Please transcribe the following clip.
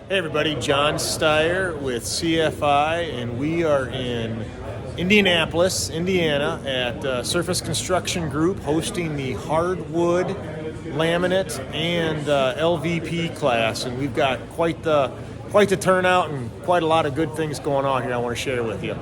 Hey everybody, John Steyer with CFI, and we are in Indianapolis, Indiana at Surface Construction Group hosting the Hardwood, Laminate, and LVP class, and we've got quite the turnout and quite a lot of good things going on here I want to share with you.